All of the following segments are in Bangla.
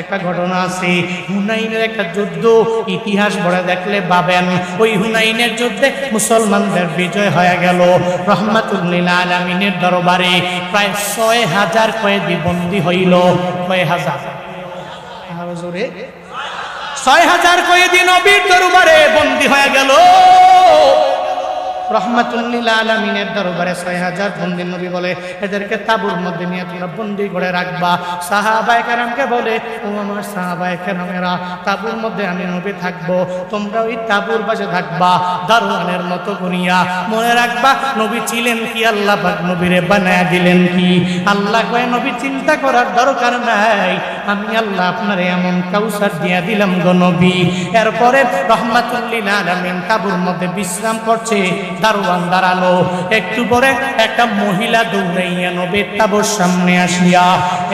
একটা ঘটনা আছে, হুনাইনের একটা যুদ্ধ, ইতিহাস পড়ে দেখলে পাবেন ওই হুনাইনের যুদ্ধে মুসলমানদের বিজয় হয়ে গেল। রহমাতুল লিল আলামিনের দরবারে প্রায় ৬,০০০ কয়েদি বন্দী হইল। কয় হাজার? আরো জোরে। ৬,০০০ কয়েদি নবীর দরবারে বন্দী হয়ে গেল। রহমাতুল লিল আলামিনের দরবারে ৬,০০০ বন্দী। নবী বলে এদেরকে তাঁবুর মধ্যে নিয়ে তোমরা বন্দী করে রাখবা। সাহাবায়ে কেরামকে বলে, ও আমার সাহাবায়ে কেরামেরা, তাঁবুর মধ্যে আমি নবী থাকবো, তোমরা ওই তাঁবুর পাশে থাকবা দারোয়ানের মতো করিয়া। মনে রাখবা নবী ছিলেন কি, আল্লাহ পাক নবীরে বানায়া দিলেন কি। আল্লাহ কয় নবী চিন্তা করার দরকার নাই, আমি আল্লাহ আপনারে এমন কাউসার দিয়া দিলাম গো নবী। এরপরে রহমাতুল লিল আলামিন তাঁবুর মধ্যে বিশ্রাম করছে, দারোয়ান দাঁড়ালো। একটু পরে একটা মহিলা দৌড়াইয়া নবীর তাঁবুর সামনে আসিয়া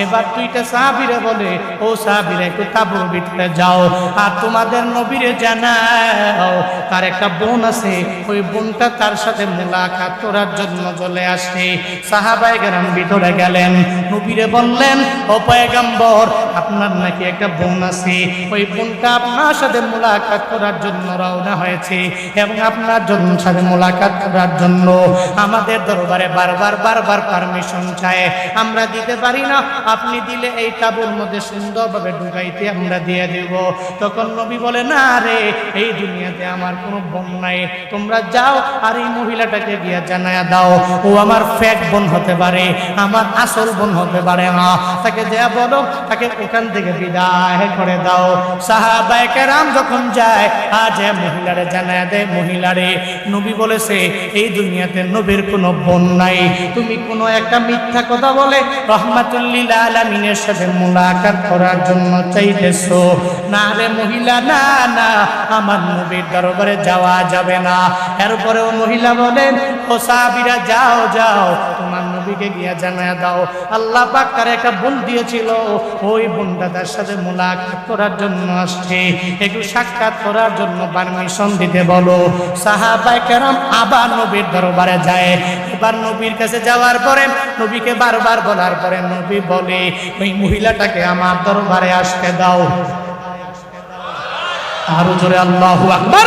এবার দুইটা সাহাবীরে বলে, ও সাহাবীরা একটু তাঁবুর ভিতরে যাও আর তোমাদের নবীরে জানাও তার একটা বোন আছে, ওই বোনটা তার সাথে মুলাকাত করার জন্য চলে আসে। সাহাবায়ে কেরাম ভিতরে গেলেন, নবীরে বললেন, ও পয়গম্বর আপনার নাকি একটা বোন আছে, ওই বোনটা আপনার সাথে মুলাকাত করার জন্য রওনা হয়েছে এবং আপনার জন্য সাথে মুলাকাত করার জন্য আমাদের দরবারে বারবার পারমিশন চায়, আমরা দিতে পারি না, আপনি দিলে এই তাঁবুর মধ্যে সুন্দরভাবে ঢুকাইতে আমরা দিয়ে দেব। তখন নবী বলে, না রে, এই দুনিয়াতে আমার কোনো বোন নাই, তোমরা যাও আর এই মহিলাটাকে গিয়ে জানায়া দাও ও আমার ফেক বোন হতে পারে, আমার আসল বোন হতে পারে না, তাকে যা বলো তাকে ওখান থেকে বিদায় করে দাও। সাহাবায়ে কেরাম যখন যায় আজ মহিলারে জানায়া দেয়, মহিলারে নবী বলেছে এই দুনিয়াতে নবীর কোনো বোন নাই, তুমি কোনো একটা মিথ্যা কথা বলে রহমাতুল লিল আলামিনের সাথে মুলাকাত করার জন্য চাইতেছো। না রে মহিলা, না না, আমার নবীর দরবারে যাওয়া যাবে না। এরপরেও মহিলা বলেন, ও সাহাবীরা যাও যাও, তোমার নবীকে গিয়া জানায়া দাও আল্লাহ পাক তার একটা বোন দিয়েছিল, ওই বোনটা তার সাথে মুলাকাত করার জন্য আসছে, একটু সাক্ষাৎ করার জন্য পারমিশন দিতে বলো। সাহাবায়ে কেরাম আবার নবীর দরবারে যায়। এবার নবীর কাছে যাওয়ার পরে নবীকে বারবার বলার পরে নবী বলে, ওই মহিলাটাকে আমার দরবারে আসতে দাও। আরো জোরে আল্লাহু আকবার।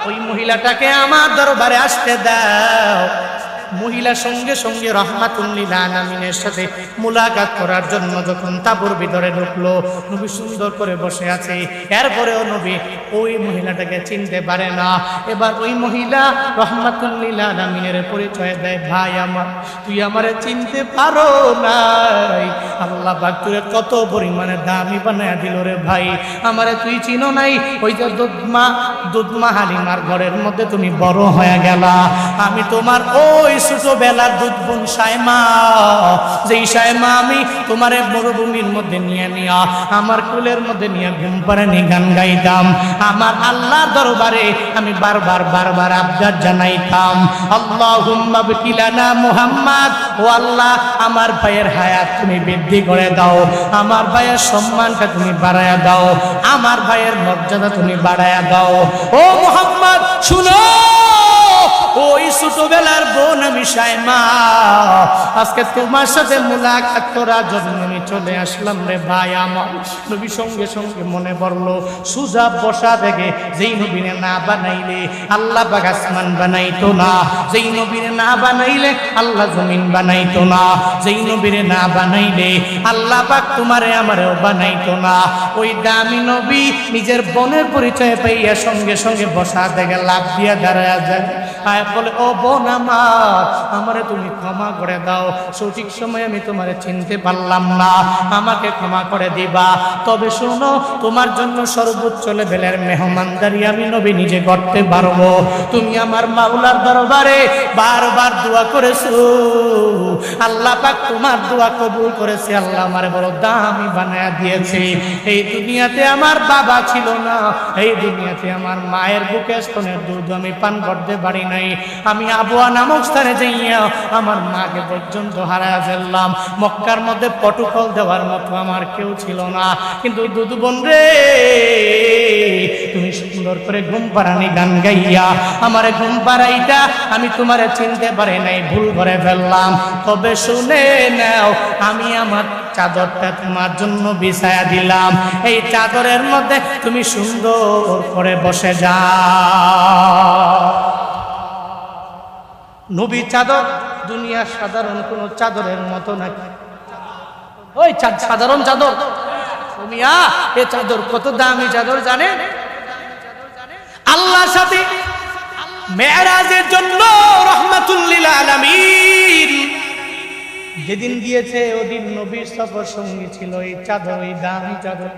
ওই মহিলাটাকে আমার দরবারে আসতে দাও। মহিলা সঙ্গে সঙ্গে রহমাতুল লিল আলামিনের সাথে মুলাকাত করার জন্য যখন তাঁবুর ভিতরে ঢুকলো, নবী সুন্দর করে বসে আছে, এরপরেও নবী ওই মহিলাটাকে চিনতে পারে না। এবার ওই মহিলা রহমাতুল লিল আলামিনের পরিচয় দেয়, ভাই আমার, তুই আমারে চিনতে পারো নাই, আল্লাহ পাক তোরে কত পরিমাণে দামি বানায়া দিল রে ভাই, আমারে তুই চিনো নাই, ওই যে দুধমা হালিমার ঘরের মধ্যে তুমি বড় হয়ে গেলা, আমি তোমার ওই ছোটবেলার দুধ বোন সায়মা, যেই সায়মা আমি তোমারে মরুভূমির মধ্যে নিয়ে নিয়া আমার কুলের মধ্যে নিয়ে ঘুম পাড়ানি গান গাইতাম, আমার আল্লাহর দরবারে আমি বারবার আবদার জানাইতাম, আল্লাহুম্মা বিকিলানা মুহাম্মদ, ও আল্লাহ আমার ভাইয়ের হায়াত তুমি বৃদ্ধি করে দাও, আমার ভাইয়ের সম্মানটা তুমি বাড়ায়া দাও, আমার ভাইয়ের মর্যাদা তুমি বাড়ায়া দাও। ও মুহাম্মদ শুনো, ওই ছোটবেলার বোন আমি সায়মা, আজকে তোমার সাথে মুলাকাত করার জন্য আমি চলে আসলাম রে ভাই আমার। নবী সঙ্গে সঙ্গে মনে পড়লো সুজা বসা থেকে, যেই নবীরে না বানাইলে আল্লাহ পাক আসমান বানাইতো না, যেই নবীরে না বানাইলে আল্লাহ জমিন বানাইতো না, যেই নবীরে না বানাইলে আল্লাহ পাক তোমারে আমারেও বানাইতো না। ওই দামি নবী নিজের বোনের পরিচয় পাইয়া সঙ্গে সঙ্গে বসা থেকে লাফ দিয়া দাঁড়ায়া যায়, বলে, ও বোন আমার, আমারে তুমি ক্ষমা করে দাও, সঠিক সময় আমি তোমারে চিনতে পারলাম না, আমাকে ক্ষমা করে দিবা, তবে শোনো তোমার জন্য সর্বোচ্চ লেভেলের মেহমানদারি আমি নবী নিজে করতে পারবো। তুমি আমার মাওলার দরবারে বারবার দোয়া করেছো, আল্লাহ পাক তোমার দোয়া কবুল করেছে, আল্লাহ আমারে বড় দামি বানায়া দিয়েছে। এই দুনিয়াতে আমার বাবা ছিল না, এই দুনিয়াতে আমার মায়ের বুকে স্তনের দুধ আমি পান করতে পারি নাই, আমি আবওয়া নামক স্থানে যাইয়া আমার মাকে পর্যন্ত হারায়া ফেললাম, মক্কার মধ্যে পটুকল দেওয়ার মতো আমার কেউ ছিল না, কিন্তু দুধ বোন রে তুমি সুন্দর করে ঘুম পাড়ানি গান গাইয়া আমারে ঘুম পাড়াইটা আমি তোমারে চিনতে পারি নাই, ভুল করে ফেললাম, তবে শুনে নাও আমি আমার চাদরটা তোমার জন্য বিছায়া দিলাম, এই চাদরের মধ্যে তুমি সুন্দর করে বসে যাও। নবী চাদর দুনিয়ার সাধারণ কোন চাদরের মতো নাকি? ওই সাধারণ চাদর মিয়া, এ চাদর কত দামি চাদর জানেন? আল্লাহর সাথে মেরাজের জন্য রাহমাতুল লিল আলামিন যেদিন গিয়েছে ওদিন নবীর সফর সঙ্গী ছিল এই চাদর, এই দামি চাদর।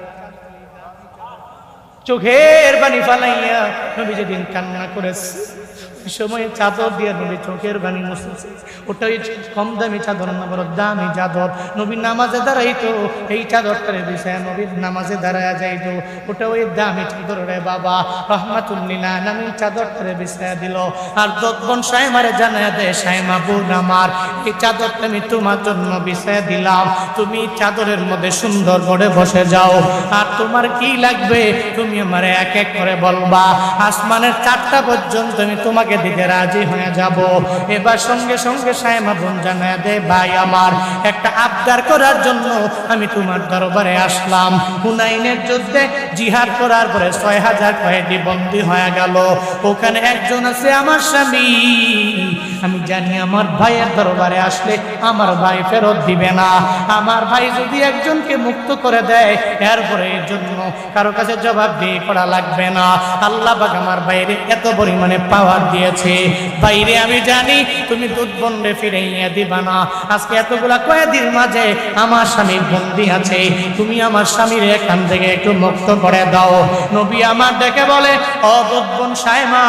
চোখের পানি ফালাইয়া নবী যেদিন কান্না করেছে ওই সময় চাদর দিয়ে নবী চোখের পানি মুছেছে। ওটাই কম দামি চাদর না, বড় দামি চাদর। নবী নামাজে দাঁড়াইতো এই চাদরটারে বিছায়া নবীর নামাজে দাঁড়ায়া যাইতো। ওটা ওই দামি চাদর রে বাবা, রাহমাতুল লিল আলামিন চাদরটারে বিছায়া দিল। আর দোতবন সাইমারে জানায়া দেয়, সাইমা বোন আমার, এই চাদরটা আমি তোমার জন্য বিছায়া দিলাম, তুমি চাদরের মধ্যে সুন্দর করে বসে যাও। আর তোমার কি লাগবে তুমি আমারে এক এক করে বলবা, আসমানের 4টা পর্যন্ত আমি তোমাকে দিতে রাজি হয়ে যাব। এবার সঙ্গে সঙ্গে সাইমা বোন জানায়া দেয়, ভাই আমার একটা আবদার করার জন্য আমি তোমার দরবারে আসলাম। হুনাইনের যুদ্ধে জিহাদ করার পরে 6000 কয়েদি বন্দী হয়ে গেল। ওখানে একজন আছে আমার স্বামী, আমি জানি আমার ভাইয়ের দরবারে আসলে আমার ভাই ফেরত দিবে না। আমার ভাই যদি একজনকে মুক্ত করে দেয় এরপরে এর জন্য কারো কাছে জবাব দিয়ে করা লাগবে না। আল্লাহ পাক আমার বাইরে এত পরিমাণে পাওয়ার দিয়েছে। বাইরে আমি জানি তুমি দুধ বন্ডে ফিরাইয়া দিবা না। আজকে এতগুলা কয়েদির মাঝে আমার স্বামীর বন্দি আছে, তুমি আমার স্বামীর এখান থেকে একটু মুক্ত করে দাও। নবী আমার দেখে বলে, ও দুধ বোন সাইমা,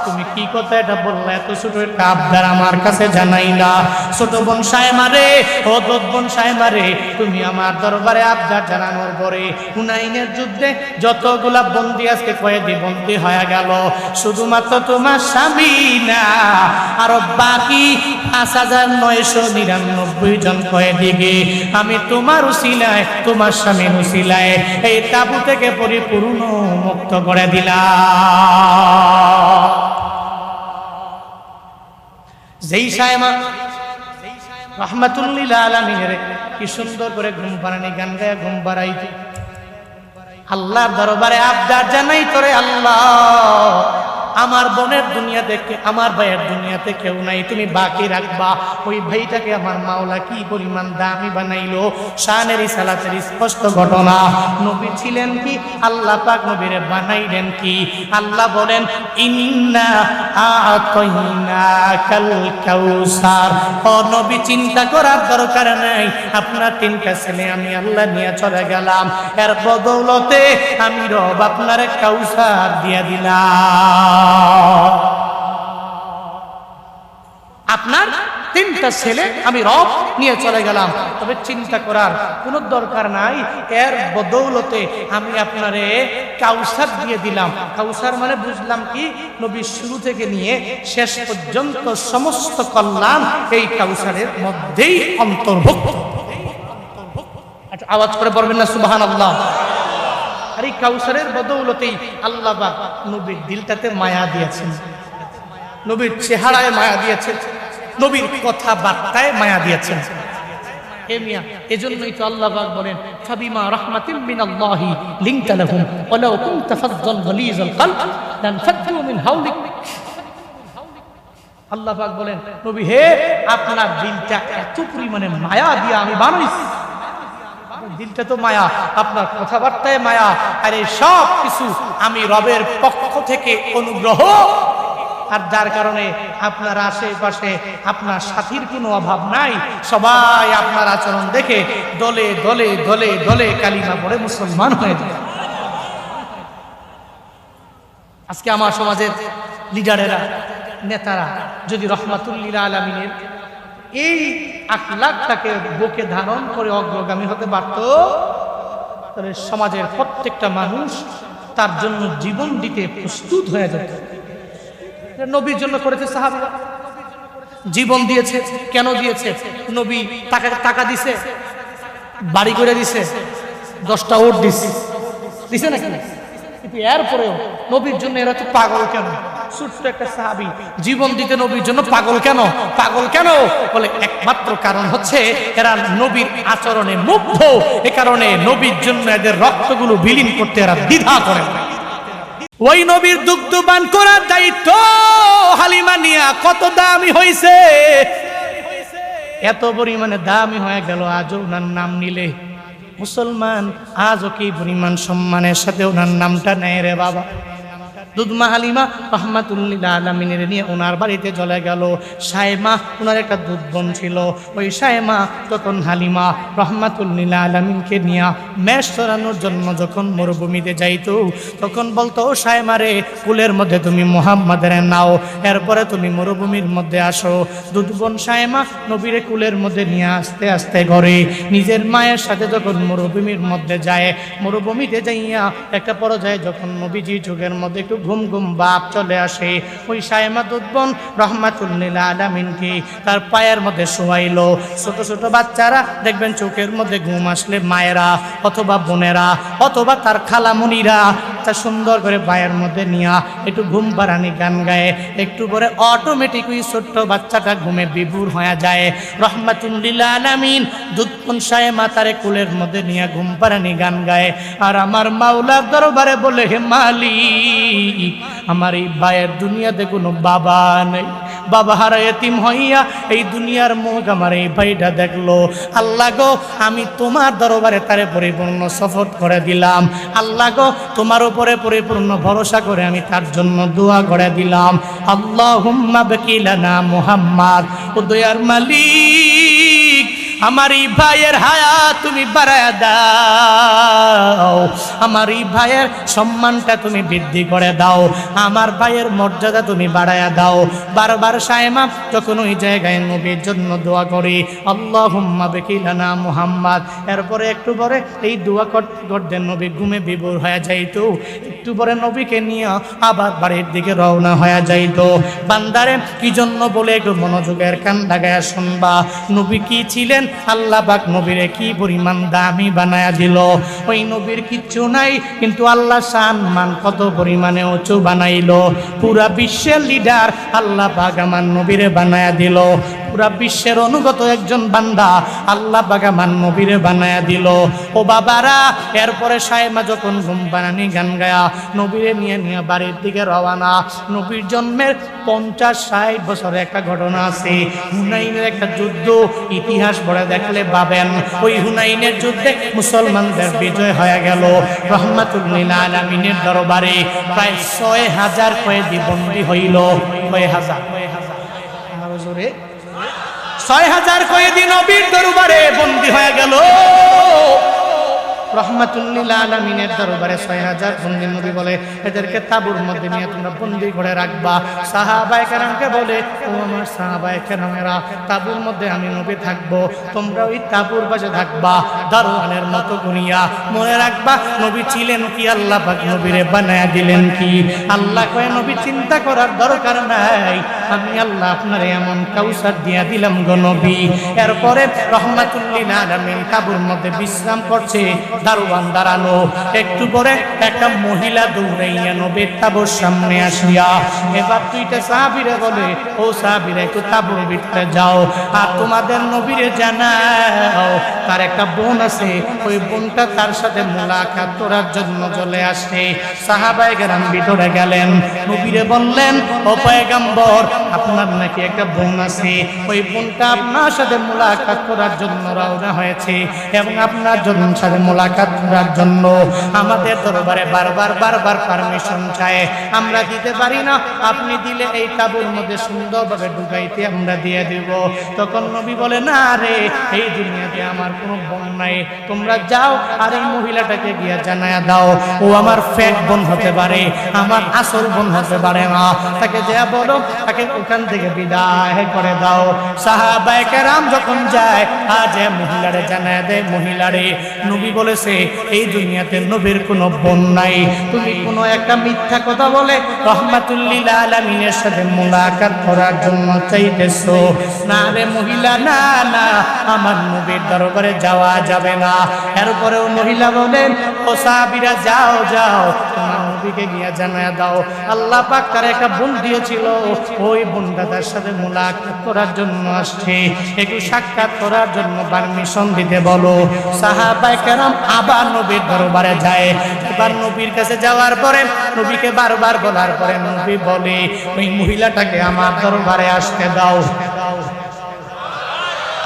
তুমি কি কথা এটা বললে? এত ছোট একটা আবদার আমার কাছে জানাই না। ছোট বোন সাইমা রে, ও দুধ বোন সাইমা রে, তুমি আমার দরবারে আবদার জানানোর পরে হুনাইনের যুদ্ধে যতগুলা বন্দি আজকে কয়েদি বন্দি হয়ে গেল, শুধুমাত্র তোমার স্বামী না, আরো বাকি 5999 জন কয়েদিকে আমি তোমার উসিলায়, তোমার স্বামীর উসিলায় এই তাবু থেকে পরিপূর্ণ মুক্ত করে দিলাম। যেই সাইমা রাহমাতুল লিল আলামিনের কি সুন্দর করে ঘুম পাড়ানি গান গায়ে ঘুম পাড়াইতে আল্লাহর দরবারে আবদার জানাই তোরে, আল্লাহ আমার বোনের দুনিয়াতে, আমার ভাইয়ের দুনিয়াতে কেউ নাই, তুমি বাকি রাখবা। ওই ভাইটাকে আমার মাওলা কি পরিমাণ দামি বানাইলো। শানের রিসালাতের স্পষ্ট ঘটনা। নবী ছিলেন কি, আল্লাহ পাক নবীরে বানাইলেন কি। আল্লাহ বলেন, ইন্না আতাইনাকাল কাউসার। ও নবী চিন্তা করার দরকার নাই, আপনার 3টা ছেলে আমি আল্লাহ নিয়ে চলে গেলাম, এর বদৌলতে আমি রব আপনারে কাউসার দিয়ে দিলাম। আপনার 3টা ছেলে আমি রব নিয়ে চলে গেলাম, তবে চিন্তা করার কোনো দরকার নাই, এর বদৌলতে আমি আপনারে কাউসার দিয়ে দিলাম। কাউসার মানে বুঝলাম কি, নবী শুরু থেকে নিয়ে শেষ পর্যন্ত সমস্ত কল্যাণ এই কাউসারের মধ্যেই অন্তর্ভুক্ত। আওয়াজ করে বলবেন না সুবহানাল্লাহ। আর এই কাউসারের বদৌলতেই আল্লাহ পাক নবীর দিলটাতে মায়া দিয়েছেন, নবীর চেহারায় মায়া দিয়েছেন, নবীর কথাবার্তায় মায়া দিয়েছেন। হে মিয়া, এজন্যই তো আল্লাহ পাক বলেন, ফাবিমা রাহমাতিন মিনাল্লাহি লিনতা লাহুম ওয়ালাউ কুনতা ফাযযাল গালিযাল কলব লানফাদ্দু মিন হাওলিক। আল্লাহ পাক বলেন, নবী হে, আপনার দিলটা এত পরিমাণে মায়া দিয়ে আমি বানাইছি। দিলটা তো মায়া, আপনার কথাবার্তায় মায়া, আর এই সব কিছু আমি রবের পক্ষ থেকে অনুগ্রহ। আর যার কারণে আপনার আশেপাশে আপনার সাথীর কোনো অভাব নাই, সবাই আপনার আচরণ দেখে দলে দলে দলে দলে কালিমা পড়ে মুসলমান হয়ে যায়। আজকে আমার সমাজের লিডারেরা, নেতারা যদি রাহমাতুল লিল আলামিনের এই আখলাকটাকে বুকে ধারণ করে অগ্রগামী হতে পারত, তাহলে সমাজের প্রত্যেকটা মানুষ তার জন্য জীবন দিতে প্রস্তুত হয়ে যেত। নবীর জন্য করেছে সাহাবীরা, জীবন দিয়েছে। কেন দিয়েছে? নবী টাকা দিছে, বাড়ি করে দিছে, 10টা ওট দিছে নাকি? কিন্তু এরপরেও নবীর জন্য এরা তো পাগল কেন? ছোট্ট একটা সাহাবী জীবন দিতে নবীর জন্য পাগল কেন? পাগল কেন? বলে একমাত্র কারণ হচ্ছে এরা নবীর আচরণে মুগ্ধ, এ কারণে নবীর জন্য এদের রক্তগুলো বিলীন করতে এরা দ্বিধা করে না। ওই নবীর দুগ্ধ পান করার দায়িত্ব হালিমা নিয়া কত দামি হইছে, এত পরিমাণে দামি হয়ে গেল আজও ওনার নাম নিলে মুসলমান আজও কি পরিমাণ সম্মানের সাথে ওনার নামটা নেয় রে বাবা। দুধমা হালিমা রহমাতুল্লিল আলামিনের নিয়ে ওনার বাড়িতে চলে গেল। সায়মা ওনার একটা দুধ বোন ছিল, ওই সায়মা তখন হালিমা রহমাতুল্লিল আলামিনকে নিয়ে মেষ চড়ানোর জন্য যখন মরুভূমিতে যাইতো তখন বলতো, ও সায়মা রে, কুলের মধ্যে তুমি মুহাম্মাদের নাও, এরপরে তুমি মরুভূমির মধ্যে আসো। দুধ বোন সায়মা নবীরে কুলের মধ্যে নিয়ে আস্তে আস্তে ঘরে নিজের মায়ের সাথে যখন মরুভূমির মধ্যে যায়, মরুভূমিতে যাইয়া একটা পর্যায়ে যখন নবীজি যুগের মধ্যে একটু ঘুম ঘুম ভাব চলে আসে, ওই সায়মা দুধ বোন রহমাতুল্লিল আলামিনকে তার পায়ের মধ্যে শোয়াইলো। ছোট ছোট বাচ্চারা দেখবেন চোখের মধ্যে ঘুম আসলে মায়েরা অথবা বোনেরা অথবা তার খালামণিরা তা সুন্দর করে পায়ের মধ্যে নিয়া একটু ঘুম পাড়ানি গান গায়ে, একটু পরে অটোমেটিক ওই ছোট্ট বাচ্চাটা ঘুমে বিভোর হয়ে যায়। রহমাতুল্লিল আলামিন দুধ বোন সায়মা তারে কুলের মধ্যে নিয়ে ঘুম পাড়ানি গান গায় আর আমার মাওলার দরবারে বলে, হে মালিক, আমার এই ভাইয়ের দুনিয়াতে কোনো বাবা নেই, বাবা হারা এতিম হইয়া এই দুনিয়ার মুখ আমার এই ভাইটা দেখলো। আল্লাহ গো, আমি তোমার দরবারে তারে পরিপূর্ণ সফর করে দিলাম। আল্লাহ গো, তোমার উপরে পরিপূর্ণ ভরসা করে আমি তার জন্য দোয়া করে দিলাম। আল্লাহুম্মা বাকিলানা মুহাম্মদ, ও দয়ার মালিক, আমার এই ভাইয়ের হায়াত তুমি বাড়ায়া দাও, আমার এই ভাইয়ের সম্মানটা তুমি বৃদ্ধি করে দাও, আমার ভাইয়ের মর্যাদা তুমি বাড়ায়া দাও। বারবার সায়মা যখন ওই জায়গায় নবীর জন্য দোয়া করি, আল্লাহুম্মা বাকিলানা মুহাম্মদ, এরপরে একটু পরে এই দোয়া করতে করতে নবী ঘুমে বিভোর হয়ে যাইতো। একটু পরে নবীকে নিয়ে আবার বাড়ির দিকে রওনা হয়ে যাইতো। বান্দারে কি জন্য বলে একটু মনোযোগের কান লাগায়া শুনবা। নবী কি ছিলেন? আল্লাহ পাক নবীরে কি পরিমাণ দামি বানায়া দিল। ওই নবীর কিচ্ছু নাই, কিন্তু আল্লাহ সম্মান কত পরিমাণে উঁচু বানাইলো। পুরা বিশ্বের লিডার আল্লাহ পাক আমার নবীরে বানায়া দিল। পুরা বিশ্বের অনুগত একজন বান্দা আল্লাহ পাক আমার নবীরে বানায়া দিল। ও বাবারা, এরপরে সায়মা যখন ঘুম বানানি গান গায়া নবীরে নিয়ে নিয়ে বাড়ির দিকে রওনা। নবীর জন্মের 50-60 বছরে একটা ঘটনা আছে, হুনাইনের একটা যুদ্ধ। ইতিহাস পড়ে দেখলে পাবেন, ওই হুনাইনের যুদ্ধে মুসলমানদের বিজয় হয়ে গেল। রহমাতুল্লিল আলামিনের দরবারে প্রায় 6000 কয়েদি বন্দী হইল। 6000 কয়েদি নবীর দরবারে বন্দী হয়ে গেল। রহমাতুল্লিল আলামিনের দরবারে 6000 বন্দী। নবী বলে, এদেরকে তাঁবুর মধ্যে নিয়ে তোমরা বন্দী করে রাখবা। সাহাবায়ে কেরামকে বলে, ও আমার সাহাবায়ে কেরামেরা, তাঁবুর মধ্যে আমি নবী থাকবো, তোমরা ওই তাঁবুর পাশে থাকবা, দারোয়ানের মতো গুনিয়া। মনে রাখবা, নবী ছিলেন কি, আল্লাহ পাক নবীরে বানায়া দিলেন কি। আল্লাহ কয়, নবী চিন্তা করার দরকার নাই, আমি আল্লাহ আপনারে এমন কাউসার দিয়া দিলাম গো নবী। এরপরে রহমাতুল্লিল আলামিন তাঁবুর মধ্যে বিশ্রাম করছে, দারোয়ান দাঁড়ানো। একটু পরে একটা মহিলা দৌড়াইয়া নবীর তাঁবুর সামনে আসিয়া এবার দুইটা সাহাবীরে বলে, ও সাহাবীরা, একটু তাঁবুর ভিতরে যাও আর তোমাদের নবীরে জানাও তার একটা বোন আছে, ওই বোনটা তার সাথে মুলাকাত করার জন্য চলে আসে। সাহাবায়ে কেরাম ভিতরে গেলেন, নবীরে বললেন, ও পয়গম্বর, আপনার নাকি একটা বোন আছে, ওই বোনটা আপনার সাথে মুলাকাত করার জন্য রওনা হয়েছে এবং আপনার জন্য সাথে মুলাকাত করার জন্য আমাদের দরবারে বারবার পারমিশন চায়, আমরা দিতে পারি না, আপনি দিলে এই তাঁবুর মধ্যে সুন্দরভাবে ঢুকাইতে আমরা দিয়ে দেব। তখন নবী বলে, না রে, এই দুনিয়াতে আমার কোনো বোন নাই, তোমরা যাও আর এই মহিলাটাকে গিয়ে জানায়া দাও, ও আমার ফেক বোন হতে পারে, আমার আসল বোন হতে পারে না, তাকে যা বলো, তাকে ওখান থেকে বিদায় করে দাও। সাহাবায়ে কেরাম যখন যায় আজ মহিলারে জানায়া দেয়, মহিলারে, নবী বলেছে এই দুনিয়াতে নবীর কোনো বোন নাই, তুমি কোনো একটা মিথ্যা কথা বলে রহমাতুল্লিল আলামিনের সাথে মুলাকাত করার জন্য চাইতেছো। না রে মহিলা, না না, আমার নবীর দরবারে যাওয়া যাবে না। এরপরেও মহিলা বলেন, ও সাহাবীরা, যাও যাও, তোমার নবীকে গিয়া জানায়া দাও আল্লাহ পাক তার একটা বোন দিয়েছিল, ওই বোনটা তার সাথে মুলাকাত করার জন্য আসছে, একটু সাক্ষাৎ করার জন্য পারমিশন দিতে বলো। সাহাবায়ে কেরাম আবার নবীর দরবারে যায়। এবার নবীর কাছে যাওয়ার পরে নবীকে বারবার বলার পরে নবী বলে ওই মহিলাটাকে আমার দরবারে আসতে দাও।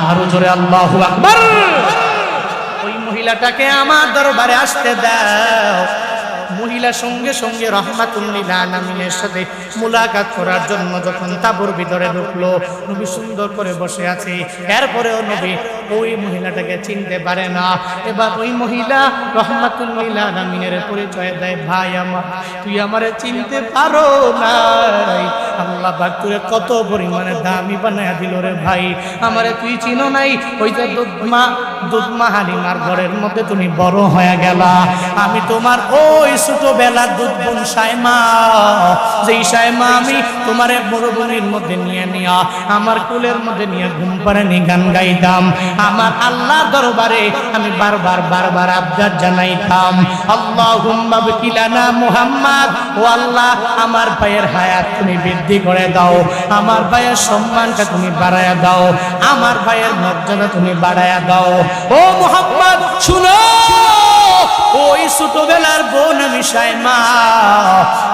আরো জোরে আল্লাহু আকবার। ওই মহিলাটাকে আমার দরবারে আসতে দাও। মহিলা সঙ্গে সঙ্গে রাহমাতুল লিল আলামিনের সাথে মুলাকাত করার জন্য যখন তাঁবুর ভিতরে ঢুকলো, নবী সুন্দর করে বসে আছে, এরপরেও নবী ওই মহিলাটাকে চিনতে পারে না। এবার ওই মহিলা রাহমাতুল লিল আলামিনের পরিচয় দেয়, ভাই আমার তুই আমারে চিনতে পারো নাই, আল্লাহ পাক তোরে কত পরিমাণে দামি বানায়া দিল রে ভাই, আমারে তুই চিনো নাই, ওই যে দুধমা হালিমার ঘরের মধ্যে তুমি বড় হয়ে গেলা, আমি তোমার ওই ছোটবেলার দুধ বোন সাইমা, যেই সাইমা আমি তোমার মরুভূমির মধ্যে নিয়ে আমার কুলের মধ্যে নিয়ে ঘুম পাড়ানি গান গাইতাম, আমার আল্লাহ দরবারে আমি বারবার আবদার জানাইতাম, আল্লাহুম্মা বিকিলানা মুহাম্মদ, ও আল্লাহ আমার ভাইয়ের হায়াত তুমি বৃদ্ধি করে দাও, আমার ভাইয়ের সম্মানটা তুমি বাড়ায়া দাও, আমার ভাইয়ের মর্যাদা তুমি বাড়ায়া দাও। ও মুহাম্মদ শুনো, ওই ছোটবেলার বোন আমি সাইমা,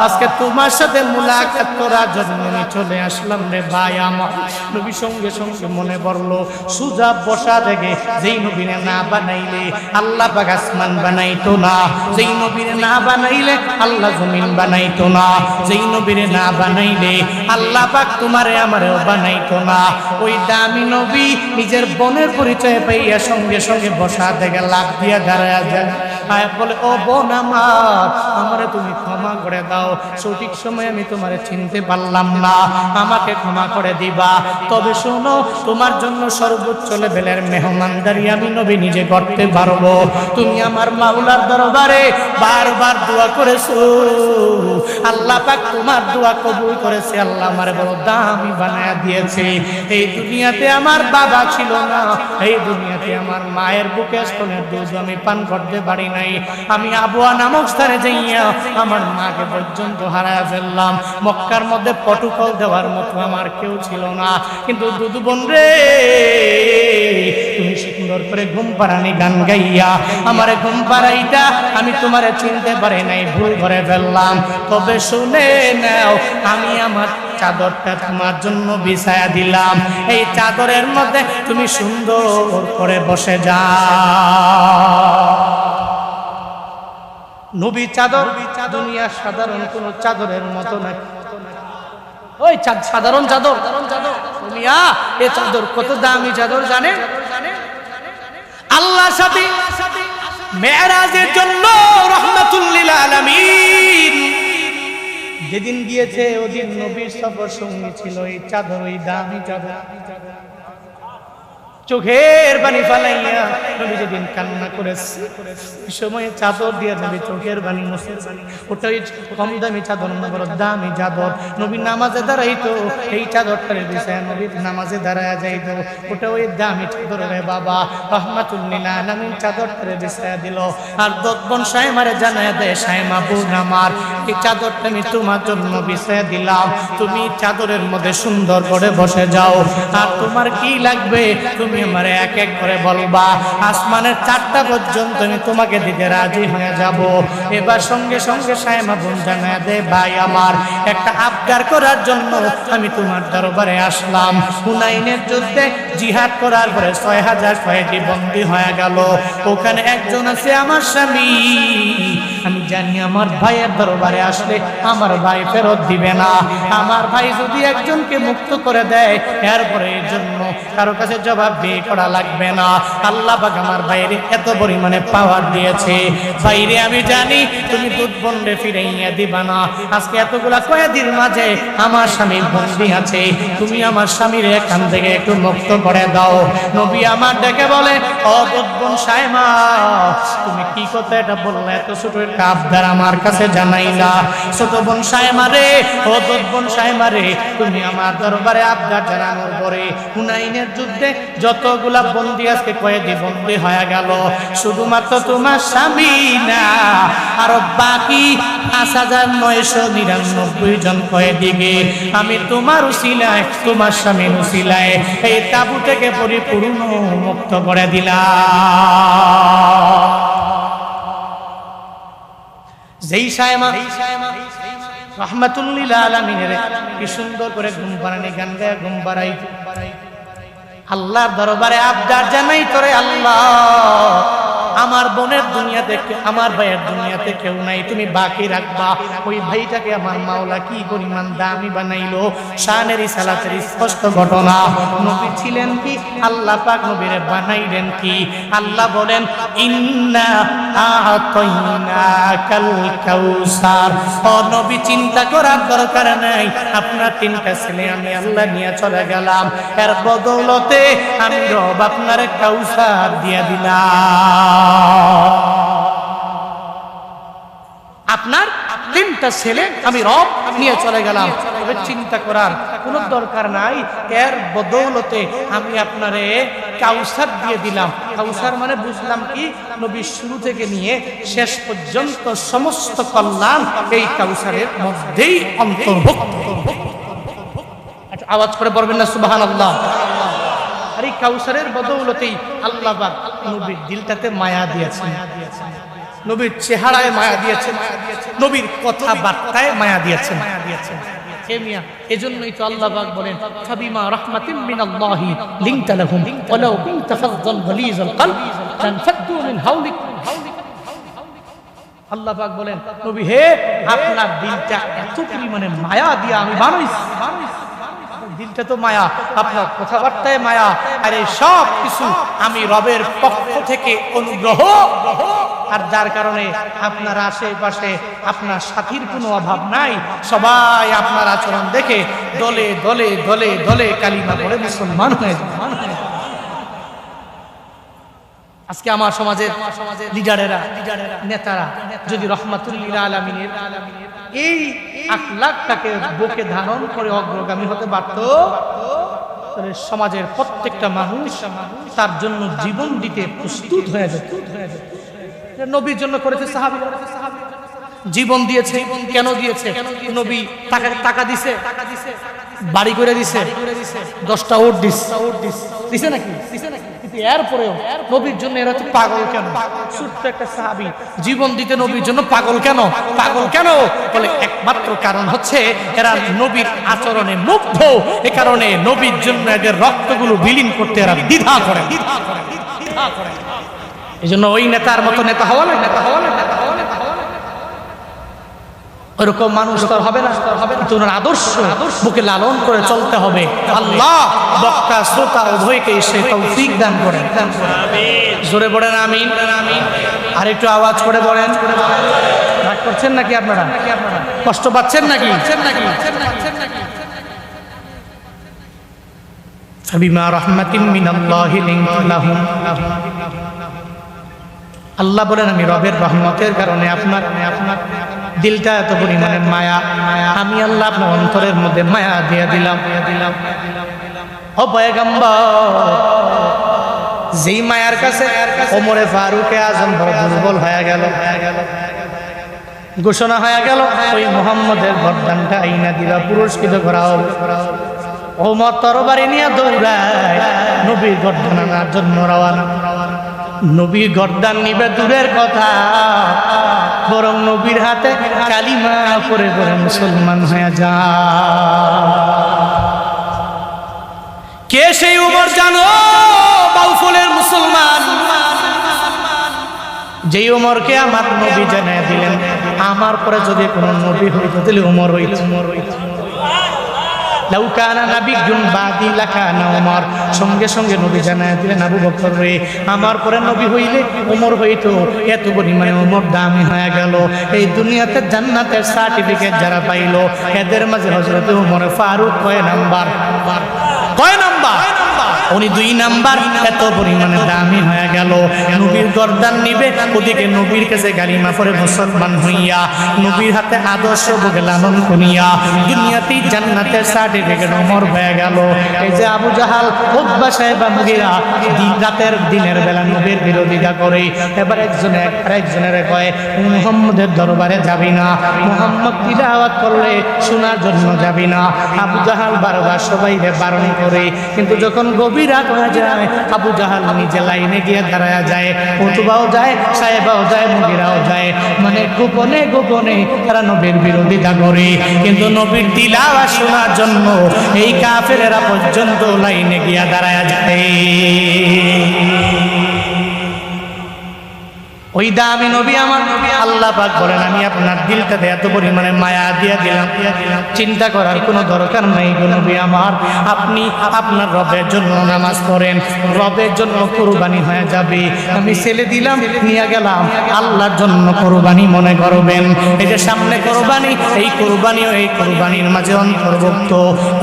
আজকে তোমার সাথে মুলাকাত করার জন্য আমি চলে আসলাম রে ভাই আমার। নবী সঙ্গে সঙ্গে মনে পড়লো সুজা বসা থেকে যেই নবীরে না বানাইলে আল্লাহ পাক আসমান বানাইতো না, যেই নবীরে না বানাইলে আল্লাহ জমিন বানাইতো না, যেই নবীরে না বানাইলে আল্লাহ পাক তোমারে আমারেও বানাইতো না। ওই দামি নবী নিজের বোনের পরিচয় পাইয়া সঙ্গে সঙ্গে বসা থেকে লাফ দিয়া দাঁড়ায়া যায়, বলে ও বোন আমার, আমারে তুমি ক্ষমা করে দাও, সঠিক সময় আমি তোমারে চিনতে পারলাম না, আমাকে ক্ষমা করে দিবা, তবে শোনো তোমার জন্য সর্বোচ্চ লেভেলের মেহমানদারি আমি নবী নিজে করতে পারবো। তুমি আমার মাওলার দরবারে বারবার দোয়া করেছো, আল্লাহ পাক তোমার দোয়া কবুল করেছে, আল্লাহ আমারে বড় দামি বানায়া দিয়েছে। এই দুনিয়াতে আমার বাবা ছিল না, এই দুনিয়াতে আমার মায়ের বুকে স্তনের দুধ আমি পান করতে পারি নাই, আমি আবুয়া নামক স্থানে যাইয়া আমার মাকে পর্যন্ত হারায়া ফেললাম, মক্কার মধ্যে পটুকল দেওয়ার মতো আমার কেউ ছিল না, কিন্তু দুধ বোন রে তুমি সুন্দর করে ঘুম পাড়ানি গান গাইয়া আমারে ঘুম পাড়াইটা আমি তোমারে চিনতে পারি নাই, ভুল করে ফেললাম, তবে শুনে নাও আমি আমার চাদরটা তোমার জন্য বিছায়া দিলাম, এই চাদরের মধ্যে তুমি সুন্দর করে বসে যাও। নবী চাদর দুনিয়ার সাধারণ কোন চাদরের মতো না, ওই সাধারণ চাদর দুনিয়া, এই চাদর কত দামি চাদর জানেন? আল্লাহর সাথে মেরাজের জন্য রাহমাতুল লিল আলামিন যেদিন গিয়েছে ওদিন নবীর সফর সঙ্গী ছিল এই চাদর, ওই দামি চাদর, চোখের পানি ফালাইয়া নবী যেদিন কান্না করেছে ওই সময় চাদর দিয়ে নবী চোখের পানি মুছেছে, ওটাই কম দামি চাদর না, বড় দামি চাদর। নবী নামাজে দাঁড়াইতো এই চাদরটার বিছায়া নবী নামাজে দাঁড়ায়া যাইতো, ওটা ওই দামি চাদর রে বাবা, রাহমাতুল লিল আলামিন চাদরটারে বিছায়া দিল, আর দতবন সাইমারে জানায়া দেয়, সাইমা বোন আমার এই চাদরটা আমি তোমার জন্য বিছায়া দিলাম, তুমি চাদরের মধ্যে সুন্দর করে বসে যাও, আর তোমার কি লাগবে তুমি আমারে এক এক করে বলবা, আসমানের 4টা পর্যন্ত আমি তোমাকে দিতে রাজি হয়ে যাব। এবার সঙ্গে সঙ্গে সাইমা বোন জানায়া দেয়, ভাই আমার একটা আবদার করার জন্য আমি তোমার দরবারে আসলাম, হুনাইনের যুদ্ধে জিহাদ করার পরে 6000 কয়েদি বন্দী হয়ে গেল, ওখানে একজন আছে আমার স্বামী, আমি জানি আমার ভাইয়ের দরবারে আসলে আমার ভাই ফেরত দিবে না, আমার ভাই যদি একজনকে মুক্ত করে দেয় এরপরে এর জন্য কারো কাছে জবাব দিয়ে করা লাগবে না, আল্লাহ পাক আমার ভাইয়ের এত পরিমাণে পাওয়ার দিয়েছে, ভাইরে আমি জানি তুমি দুধ বন্ডে ফিরাইয়া দিবা না, আজকে এতগুলা কয়েদির মাঝে আমার স্বামী বন্দী আছে, তুমি আমার স্বামীর এখান থেকে একটু মুক্ত করে দাও। নবী আমার ডেকে বলে, ও দুধ বোন সাইমা তুমি কি কথা এটা বললে, এত ছোট একটা আবদার আমার কাছে জানাইলা, ছোট বোন সাইমা রে, ও দুধ বোন সাইমা রে, তুমি আমার দরবারে আবদার জানানোর পরে হুনাইনের যুদ্ধে যতগুলা বন্দী আজকে কয়েদি বন্দী হয়ে গেল, শুধুমাত্র তোমার স্বামী না, আর বাকি ৫,৯৯৯ জন কয়েদিকে আমি তোমার উসিলায়, তোমার স্বামীর উসিলায় এই তাবু থেকে পরিপূর্ণ মুক্ত করে দিলাম। যেই সায়মা রাহমাতুল লিল আলামিনের কি সুন্দর করে ঘুম পাড়ানি গান গায় ঘুম পাড়াই, আল্লাহর দরবারে আবদার জানাই করে, আল্লাহ আমার বোনের দুনিয়াতে, আমার ভাইয়ের দুনিয়াতে কেউ নাই, তুমি বাকি রাখবা। ওই ভাইটাকে আমার মাওলা কি পরিমাণ দামি বানাইলো, শানের রিসালাতের স্পষ্ট ঘটনা। নবী ছিলেন কি, আল্লাহ পাক নবীরে বানাইলেন কি? আল্লাহ বলেন ইন্না আতাইনাকাল কাউসার। ও নবী চিন্তা করার দরকার নাই, আপনার 3টা ছেলে আমি আল্লাহ নিয়ে চলে গেলাম, এর বদৌলতে আমি রব আপনার কাউসার দিয়ে দিলাম। আপনার 3টা ছেলে আমি রব নিয়ে চলে গেলাম, তবে চিন্তা করার কোনো দরকার নাই, এর বদৌলতে আমি আপনারে কাউসার দিয়ে দিলাম। কাউসার মানে বুঝলাম কি, নবী শুরু থেকে নিয়ে শেষ পর্যন্ত সমস্ত কল্যাণ এই কাউসারের মধ্যেই অন্তর্ভুক্ত। আওয়াজ করে বলবেন না সুবহানাল্লাহ। আর এই কাউসারের বদৌলতেই আল্লাহ পাক নবীর দিলটাতে মায়া দিয়েছেন, নবীর চেহারায় মায়া দিয়েছেন, নবীর কথাবার্তায় মায়া দিয়েছেন। এজন্যই তো আল্লাহ পাক বলেন ফাবিমা রাহমাতিন মিনাল্লাহি লিনতা লাহুম ওয়ালাউ কুনতা ফাযযাল গালিযাল কলব লানফাদ্দু মিন হাওলিক। আল্লাহ পাক বলেন নবী হে, আপনার দিলটা এত পরিমাণে মায়া দিয়ে আমি বানাইছি, দিলটা তো মায়া, আপনার কথাবার্তায় মায়া, আর এই সব কিছু আমি রবের পক্ষ থেকে অনুগ্রহ। আর যার কারণে আপনার আশেপাশে আপনার সাথীর কোনো অভাব নাই, সবাই আপনার আচরণ দেখে দলে দলে দলে দলে কালিমা পড়ে মুসলমান হয়ে যায়। আজকে আমার সমাজের লিডারেরা, নেতারা যদি রাহমাতুল লিল আলামিনের এই আখলাকটাকে বুকে ধারণ করে অগ্রগামী হতে পারত, তাহলে সমাজের প্রত্যেকটা মানুষ তার জন্য জীবন দিতে প্রস্তুত হয়ে যেত। নবীর জন্য করেছে সাহাবীরা, জীবন দিয়েছে। কেন দিয়েছে? নবী টাকা দিছে, বাড়ি করে দিছে, 10টা উট দিছে নাকি? কিন্তু এরপরেও নবীর জন্য এরা তো পাগল কেন? ছোট্ট একটা সাহাবী জীবন দিতে নবীর জন্য পাগল কেন? বলে একমাত্র কারণ হচ্ছে এরা নবীর আচরণে মুগ্ধ, এ কারণে নবীর জন্য এদের রক্তগুলো বিলীন করতে এরা দ্বিধা করে। এই জন্য ওই নেতার মতো নেতা হওয়া না, ওরকম মানুষ তো হবে না, তোমার আদর্শ বুকে লালন করে চলতে হবে। আল্লাহ বক্তা শ্রোতা উভয়কে সে তৌফিক দান করেন। জোরে বলেন আমিন। আর একটু আওয়াজ করে বলেন। রাগ করছেন নাকি আপনারা? কষ্ট পাচ্ছেন নাকি? ফাবিমা রাহমাতিন মিনাল্লাহি লিনতা লাহুম। আল্লাহ বলেন আমি রবের রহমতের কারণে আপনার দিলটা এত পরিমাণে মায়া, আমি আল্লাহ আপনার অন্তরের মধ্যে মায়া দিয়ে দিলাম। ও পয়গম্বর, যেই মায়ার কাছে ওমরে ফারুকে আজম বড় দুর্বল হয়ে গেল, ঘোষণা হয়ে গেল ওই মুহাম্মদের গর্দানটা আইনা দিবা, পুরস্কৃত করা হবে। ওমর তরবারি নিয়ে দৌড়ায় নবীর গর্দান আনার জন্য রওনা। নবী গর্দান নিবে দূরের কথা, বরং নবীর হাতে কালিমা পড়ে পড়ে মুসলমান হয়ে যায়। কে সেই উমর জানো? বাউফলের মুসলমান, যেই উমরকে আমার নবী জানায় দিলেন আমার পরে যদি কোনো নবী হইতো তাহলে উমর হইত। লাউ কানা নাবিয়্যুন বাদি লাকানা উমর, সঙ্গে সঙ্গে নবী জানায় দিলেন আবু বকর রে, আমার পরে নবী হইলে উমর হইতো। এত পরিমাণে উমর দামি হয়ে গেল। এই দুনিয়াতে জান্নাতের সার্টিফিকেট যারা পাইলো এদের মাঝে হযরত উমর ফারুক কয় নাম্বার? উনি 2 নাম্বার এত পরিমাণে দামি হয়ে গেল। নবীর গর্দান নিবে, ওদিকে নবীর কাছে গালিমা পড়ে মুসলমান হইয়া নবীর হাতে আদর্শ বুকে লালন করিয়া দুনিয়াতেই জান্নাতের সার্টিফিকেট ওমর হয়ে গেল। এই যে আবু জাহাল, উতবা সাহেব, মুগিরা দিনের বেলা নবীর বিরোধিতা করে, এবার একজনের কয় মুহাম্মদের দরবারে যাবি না, মুহাম্মদ তিলাওয়াত করলে শোনার জন্য যাবি না। আবু জাহাল বারবার সবাইকে বারণ করে, কিন্তু যখন গভীর রাত হয়ে যায় আবু জাহাল নিজে লাইনে গিয়ে দাঁড়ায় যায়, উতবাও যায়, সাহেবাও যায়, মুগিরাও যায়, মানে গোপনে গোপনে তারা নবীর বিরোধিতা করে। কিন্তু নবীর তিলাওয়াত শোনার জন্য এই কাফেরেরা পর্যন্ত লাইনে গিয়া দাঁড়ায় যায়। ওই দামি নবী আমার আল্লাহ পাক বলেন, আমি আপনার দিলটাতে এত পরিমাণে মায়া দিয়া দিলাম, চিন্তা করার কোনো দরকার নাই গো নবী আমার। আপনি আপনার রবের জন্য নামাজ পড়েন, রবের জন্য কুরবানি হয়ে যাবে। আমি ছেলে দিলাম, নিয়ে গেলাম, আল্লাহর জন্য কুরবানি মনে করবেন। এই যে সামনে কুরবানি, এই কুরবানিও এই কুরবানির মাঝে অন্তর্ভুক্ত।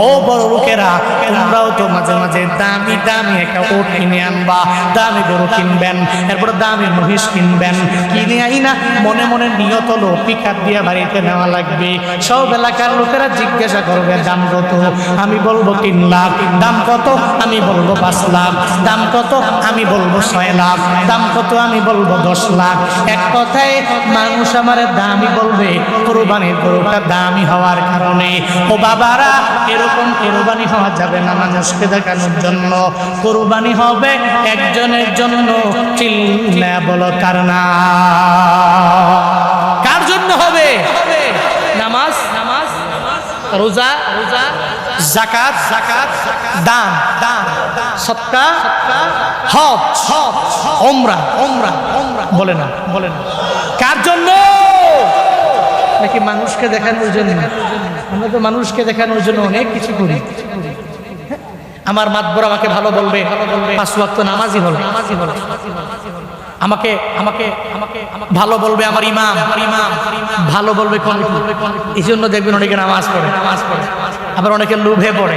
ও বড় লোকেরা, তোমরাও তো মাঝে মাঝে দামি দামি একটা ওট কিনে আনবা, দামি গরু কিনবেন, এরপর দামি মহিষ কিনবেন, কিনে আইনা মনে মনে নিয়ত হলো পিকআপ দিয়ে বাড়িতে নেওয়া লাগবে। সব এলাকার লোকেরা জিজ্ঞাসা করবে দাম কত, আমি বলবো 3 লাখ। দাম কত, আমি বলবো 5 লাখ। দাম কত, আমি বলবো 6 লাখ। দাম কত, আমি বলবো 10 লাখ। এক কথায় মানুষ আমার দামি বলবে কুরবানির গরুটা দামি হওয়ার কারণে। ও বাবারা, এরকম কুরবানি হওয়া যাবে না মানুষকে দেখানোর জন্য। কুরবানি হবে একজনের জন্য। চিল্লা বলো কারণ কার জন্য হবে? নামাজ, রোজা, যাকাত, দান, সদকা, হজ, ওমরা, বলে না কার জন্য? নাকি মানুষকে দেখানোর জন্য? আমরা তো মানুষকে দেখানোর জন্য অনেক কিছু করি। আমার মাতবর আমাকে ভালো বলবে, 5 ওয়াক্ত নামাজি হলো। আমাকে ভালো বলবে আমার ইমাম, ভালো বলবে কোন। এই জন্য দেখবেন অনেকে নামাজ পড়ে, আবার অনেকে লোভে পড়ে।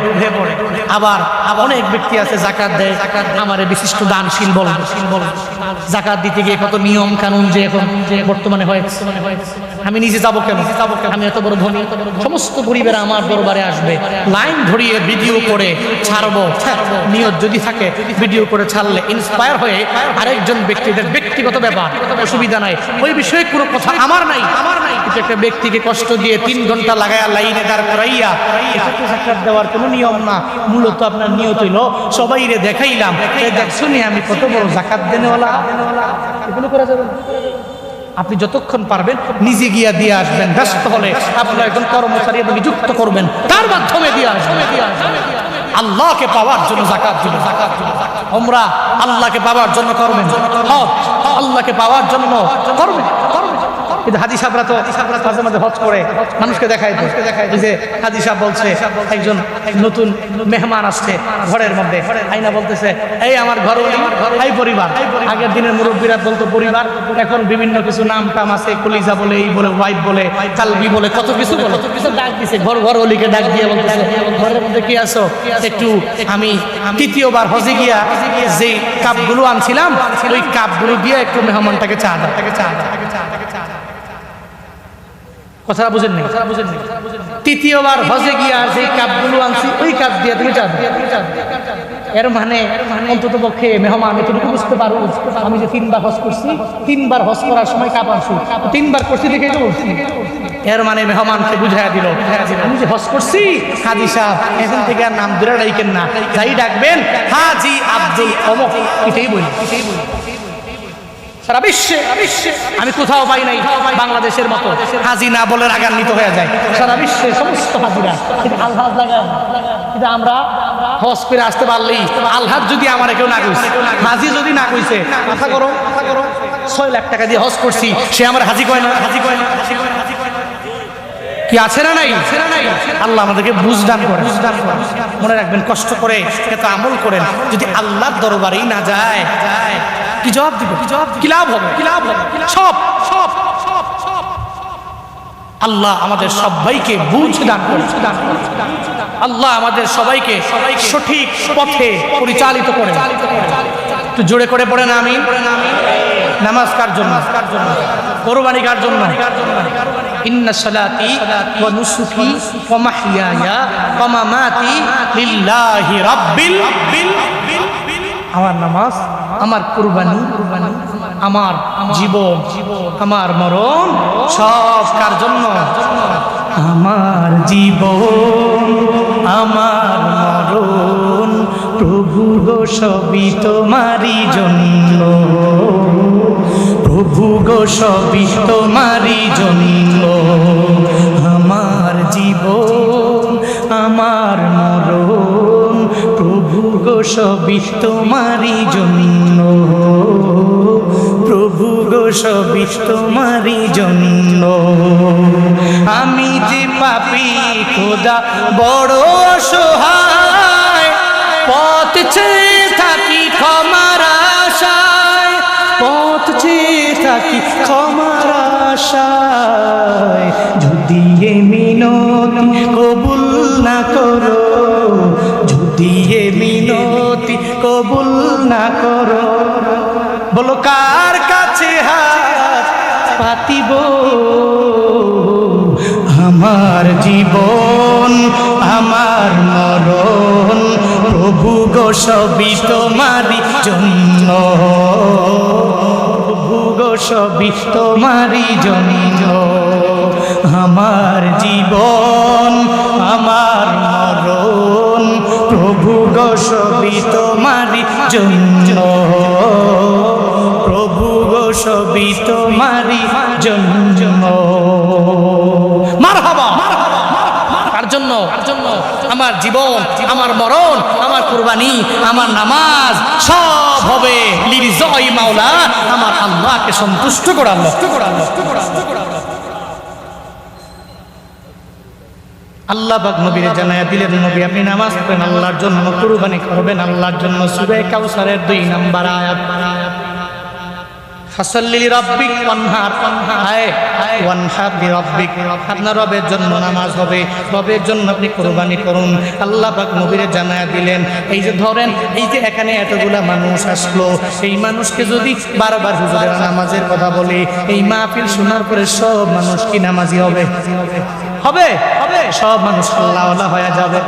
আবার অনেক ব্যক্তি আছে জাকাত দেয়, আমার বিশিষ্ট দানশীল বলে। জাকাত দিতে গিয়ে কত নিয়ম কানুন যে এখন যে বর্তমানে হয়েছে। আমি নিজে যাবো কেন? আমি এত বড় ধনী, সমস্ত গরিবেরা আমার দরবারে আসবে, লাইন ধরিয়ে ভিডিও করে ছাড়বো। নিয়ত যদি থাকে ভিডিও করে ছাড়লে ইন্সপায়ার হয়ে আরেকজন ব্যক্তিদের ব্যক্তিগত ব্যাপার, অসুবিধা নাই, ওই বিষয়ে কোনো কথা আমার নাই। কিন্তু একটা ব্যক্তিকে কষ্ট দিয়ে 3 ঘন্টা লাগাইয়া লাইনে দাঁড় করাইয়া এটাকে জাকাত দেওয়ার কোনো নিয়ম না। মূলত আপনার নিয়ত হইল সবাই রে দেখাইলাম, দেখছুনি আমি কত বড় জাকাত দেনেওয়ালা। এগুলো করা যাবে না। আপনি যতক্ষণ পারবেন নিজে গিয়া দিয়ে আসবেন। ব্যস্ত হলে আপনার একজন কর্মচারী নিযুক্ত করবেন, তার মাধ্যমে দিয়ে আসবেন। আল্লাহকে পাওয়ার জন্য জাকাত দিল, ওমরা আল্লাহকে পাওয়ার জন্য করবেন, হজ আল্লাহকে পাওয়ার জন্য করবেন। কিন্তু হাজি সাহেবরা তো মাঝে মাঝে হজ করে মানুষকে দেখায়। যে হাজি সাহেব বলছে, একজন নতুন মেহমান আসছে ঘরের মধ্যে, আইনা বলতেছে, এই আমার ঘর, এই পরিবার। আগের দিনের মুরব্বীরা বলতো পরিবার, এখন বিভিন্ন কিছু নাম টাম আছে, কলিজা বলে, এই বলে, ওয়াইফ বলে, কালবি বলে, কত কিছু বলে, ডাক দিছে। ঘর অলিকে ডাক দিয়ে বলতেছে, ঘরের মধ্যে কি আছো? একটু আমি 3য়-বার হজে গিয়া যে কাপগুলো আনছিলাম, ওই কাপগুলো দিয়ে একটু মেহমানটাকে চা দাও। কথাটা বুঝেন নি? 3য়-বার হজে গিয়া যে কাপগুলো আনছি, ওই কাপ দিয়ে তুমি চা দাও। এর মানে অন্তত পক্ষে মেহমান এতটুকু বুঝতে পারো, আমি যে 3বার হজ করছি, 3বার হজ করার সময় কাপ আনছি, 3বার করছি দেখে তো বলছি। এর মানে মেহমানকে বুঝাইয়া দিল, আমি যে হজ করছি। হাজি সাহেব এখন থেকে আর নাম ধরে ডাইকেন না, যাই ডাকবেন হাজি আব্দুল অমুক, এটাই বলি। সারা বিশ্বে আমি কোথাও পাই নাই বাংলাদেশের মতো হাজি না বলে রাগান্বিত হয়ে যায়। সারা বিশ্বে সমস্ত হাজিরা আলহাজ লাগায়। কিন্তু আমরা হজ করে আসতে পারলেই আলহাজ যদি আমার কেউ না কইছে, হাজি যদি না কইছে, কথা করো 6 লাখ টাকা দিয়ে হজ করছি, সে আমার হাজি কয় না। কি আছে না নাই? আল্লাহ আমাদেরকে বুঝদান করে। মনে রাখবেন, কষ্ট করে এত আমল করেন, যদি আল্লাহর দরবারেই না যায় কি জবাব দিব? কি লাভ হবে? সব আল্লাহ আমাদের সবাইকে বুঝ দান করুন। আল্লাহ আমাদের সবাইকে সঠিক পথে পরিচালিত করে। একটু জোরে করে পড়েন আমিন। নামাজ কার জন্য? কোরবানি কার জন্য? ইন্না সালাতি ওয়া নুসুকি ওয়া মাহইয়ায়া ওয়া মামাতি লিল্লাহি রাব্বিল। আমার নামাজ, আমার কুরবানি, আমার জীবন, আমার মরণ সব কার জন্য? আমার জীবন, আমার মরণ প্রভু গো সবই তোমারই জন্য, প্রভু গো সবই তোমারই জন্য। আমার জীবন, আমার মরণ প্রভু গো সবই তোমারই জন্য, প্রভু গো সবই তোমারই জন্য। আমি যে পাপী খোদা বড় অসহায়, পথ চেয়ে থাকি ক্ষমার আশায়, পথ চেয়ে থাকি ক্ষমার আশায়। যদি এ মিনতি কবুল না করো, যদি এ মিনতি কবুল না করো, বলো কার কাছে হাত পাতিব? আমার জীবন, আমার মরণ প্রভু গো সবই তোমারই জন্য, প্রভু গো সবই তোমারই জন্য। আমার জীবন, আমার মরণ প্রভু গো সবই তোমারই জন্য, প্রভু গো সবই তোমারই জন্য। মারহাবা। কার জন্য? আমার জীবন, আমার মরণ, আমার কুরবানি, আমার নামাজ সব হবে লিরিজয় মাওলা, আমার আল্লাহকে সন্তুষ্ট করার লক্ষ্য। আল্লাহ পাক নবীর জানায়া দিলেন, নবী আপনি নামাজ পড়েন আল্লাহর জন্য, কুরবানি করবেন আল্লাহর জন্য। সূরা কাউসারের 2 নম্বর আয়াত, ফাসাল্লি লিরাব্বিক ওয়ানহার, ওয়ানহার লিরাব্বিক, আপনার রবের জন্য নামাজ হবে, রবের জন্য আপনি কুরবানি করুন। আল্লাহ পাক নবীরে জানায়া দিলেন, এই যে ধরেন এই যে এখানে এতগুলা মানুষ আসলো, এই মানুষকে যদি বারবার হুজুরের নামাজের কথা বলি, এই মাহফিল শোনার পরে সব মানুষ কি নামাজি হবে? হবে? সব মানুষ আল্লাহওয়ালা হয়ে যাবে?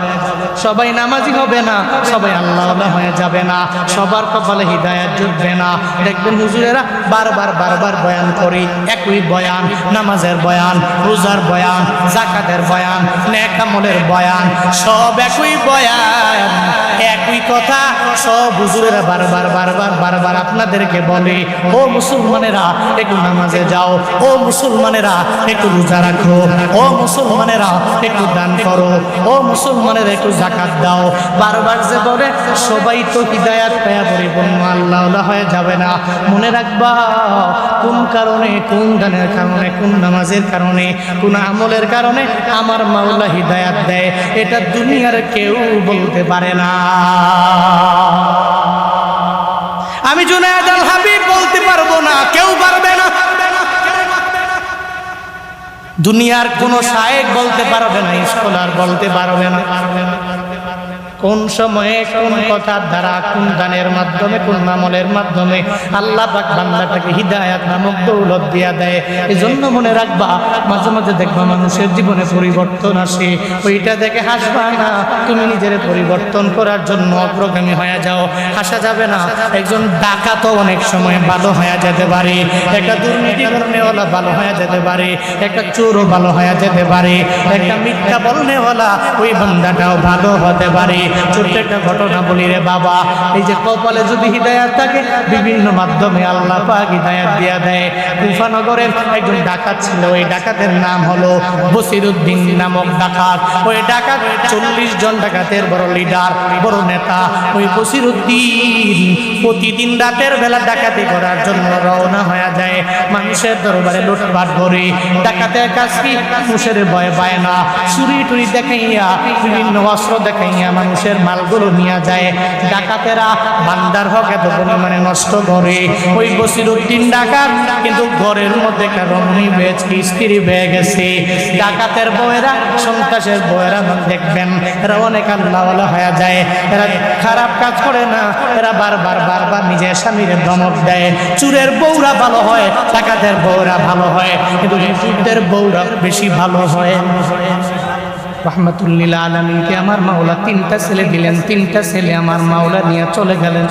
সবাই নামাজি হবে না, সবাই আল্লাহওয়ালা হয়ে যাবে না, সবার কপালে হিদায়াত জুটবে না। দেখবেন হুজুরেরা বারবার বয়ান করি, একই বয়ান, নামাজের বয়ান, রোজার বয়ান, যাকাতের বয়ান, নেক আমলের বয়ান, সব একই বয়ান, একই কথা। সব হুজুরেরা বারবার আপনাদেরকে বলে, ও মুসলমানেরা একটু নামাজে যাও, ও মুসলমানেরা একটু রোজা রাখো, ও মুসলমানেরা একটু দান করো, ও মুসলমানেরা একটু যাকাত দাও। বারবার যে বলে, সবাই তো হিদায়াত পায়া পরিপূর্ণ আল্লাহওয়ালা হয়ে যাবে না। মনে রাখবা, কোন কারণে, কোন দানের কারণে, কোন নামাজের কারণে, কোন আমলের কারণে আমার মাওলা হিদায়াত দেয়, এটা দুনিয়ার কেউ বলতে পারে না। আমি জুনায়েদ আল হাবিব বলতে পারবো না, কেউ পারবে না। দুনিয়ার কোন শায়েখ বলতে পারবে না, স্কলার বলতে পারবে না কোন সময়ে কোন কথার দ্বারা, কোন দানের মাধ্যমে, কোন আমলের মাধ্যমে আল্লাহ পাক বান্দাটাকে হিদায়াত নামক দৌলত দিয়া দেয়। এই জন্য মনে রাখবা, মাঝে মাঝে দেখবা মানুষের জীবনে পরিবর্তন আসে, ওইটা দেখে হাসবা না, তুমি নিজের পরিবর্তন করার জন্য অগ্রগামী হয়ে যাও। হাসা যাবে না। একজন ডাকাতও অনেক সময় ভালো হয়ে যেতে পারে, একটা দুর্নীতি করনেওয়ালা ভালো হয়ে যেতে পারে, একটা চোরও ভালো হয়ে যেতে পারে, একটা মিথ্যা বলনেওয়ালা ওই বান্দাটাও ভালো হতে পারে। ছোট্ট একটা ঘটনা বলি রে বাবা, এই যে কপালে যদি হিদায়াত থাকে, বিভিন্ন মাধ্যমে আল্লাহ পাক হিদায়াত দিয়া দেয়। কুফা নগরের একজন ডাকাত ছিল, ওই ডাকাতের নাম হলো বসিরউদ্দিন নামক ডাকাত। ওই ডাকাত 40 জন ডাকাতের বড় লিডার, বড় নেতা। ওই বসিরউদ্দিন প্রতিদিন রাতের বেলা ডাকাতি করার জন্য রওনা হয়ে যায়, মানুষের দরবারে লুটপাট করে। ডাকাতের কাজ কি? মানুষের ভয় পায় না, চুরি টুরি দেখাইয়া, বিভিন্ন অস্ত্র দেখাইয়া মানুষ মানুষের মালগুলো নিয়ে যায়। ডাকাতেরা বান্দার হক এত পরিমাণে নষ্ট করে। ওই বসিরউদ্দিন ডাকাত কিন্তু ঘরের মধ্যে রমণী পেয়েছে, স্ত্রী পেয়ে গেছে। ডাকাতের বউয়েরা, সন্ত্রাসের বউয়েরা দেখবেন এরা অনেক আল্লাহওয়ালা হয়ে যায়। এরা খারাপ কাজ করে না, এরা বারবার নিজের স্বামীর ধমক দেয়। চুরের বউরা ভালো হয়, ডাকাতের বউরা ভালো হয়, কিন্তু চুরদের বউরা বেশি ভালো হয়। রাহমাতুল্লিল আলামিনকে আমার মাওলা 3টা ছেলে দিলেন, 3টা ছেলে আমার মাওলা নিয়ে চলে গেলেন।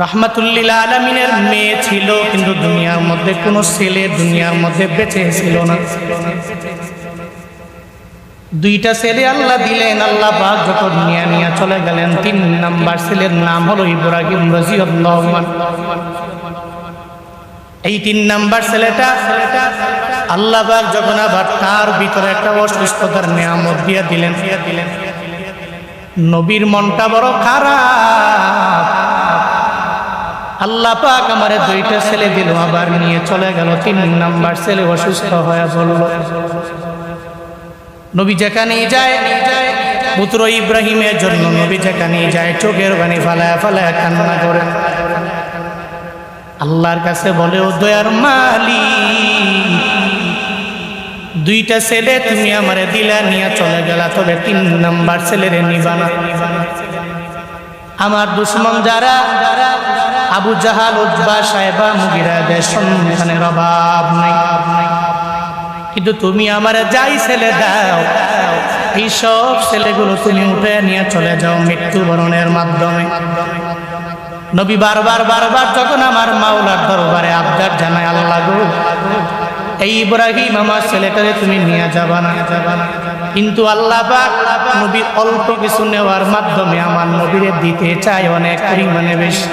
রাহমাতুল্লিল আলামিনের মেয়ে ছিল, কিন্তু দুনিয়ার মধ্যে কোনো ছেলে দুনিয়ার মধ্যে বেঁচে ছিল না। 2টা ছেলে আল্লাহ দিলেন। আল্লাহ পাক যখন নিয়ে চলে গেলেন, 3 নাম্বার ছেলের নাম হলো ইব্রাহিম রাদিয়াল্লাহু আনহু। এই 3 নাম্বার ছেলেটা আল্লাহ পাক যখন আবার তার ভিতরে একটা অসুস্থতার নিয়ামত দিয়ে দিলেন, নবীর মনটা বড় খারাপ। আল্লাহ পাক আমারে 2টা ছেলে দিল, আবার নিয়ে চলে গেল। 3 নাম্বার ছেলে অসুস্থ হয়ে বলল। নবী যেখানেই যায়, পুত্র ইব্রাহিমের জন্য নবী যেখানেই যায় চোখের পানি ফালায় ফালায় কান্না করে আল্লাহর কাছে বলে, ও দয়ার মালিক, 2টা ছেলে তুমি আমারে দিলা, নিয়ে চলে গেলা, তবে 3 নাম্বার ছেলেরে নিবা না। আমার দুশমন যারা আবু জাহাল, উতবা, সাইবা, মুগিরাদের সন্তানের অভাব নাই, কিন্তু তুমি আমারে যাই ছেলে দাও, এই সব ছেলেগুলো তুমি উঠে নিয়ে চলে যাও মৃত্যুবরণের মাধ্যমে। নবী বারবার যখন আমার মাওলার দরবারে আবদার জানায়, আল্লাহ গো, এই ইব্রাহিম আমার ছেলেটারে তুমি নিয়ে যাবা না, কিন্তু আল্লাহ পাক নবী অল্প কিছু নেওয়ার মাধ্যমে আমার নবীরে দিতে চায় অনেক পরিমাণে বেশি।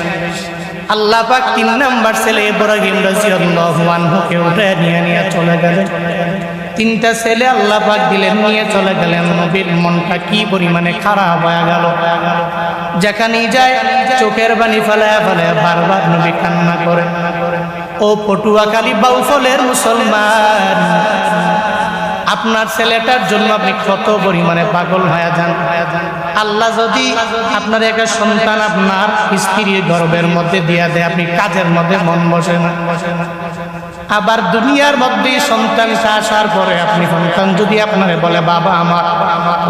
আল্লাহ পাক 3 নাম্বার ছেলে ইব্রাহিম রাদিয়াল্লাহু আনহুকে উঠে নিয়ে চলে গেলেন। 3টা ছেলে আল্লাহ পাক দিলেন, নিয়ে চলে গেলেন। নবীর মনটা কি পরিমাণে খারাপ হয়ে গেল। যেখানেই যায় চোখের পানি ফেলায় ফেলায় বারবার নবী কান্না করে। ও পটুয়াখালী বাউফলের মুসলমান, আপনার ছেলেটার জন্য আপনি কত পরিমাণে পাগল হয়ে যান। আল্লাহ যদি আপনার একটা সন্তান আপনার স্ত্রীর গর্ভের মধ্যে দিয়া দেয়, আপনি কাজের মধ্যে মন বসে না। আবার দুনিয়ার মধ্যে সন্তানটা আসার পরে আপনি সন্তান যদি আপনারে বলে, বাবা আমার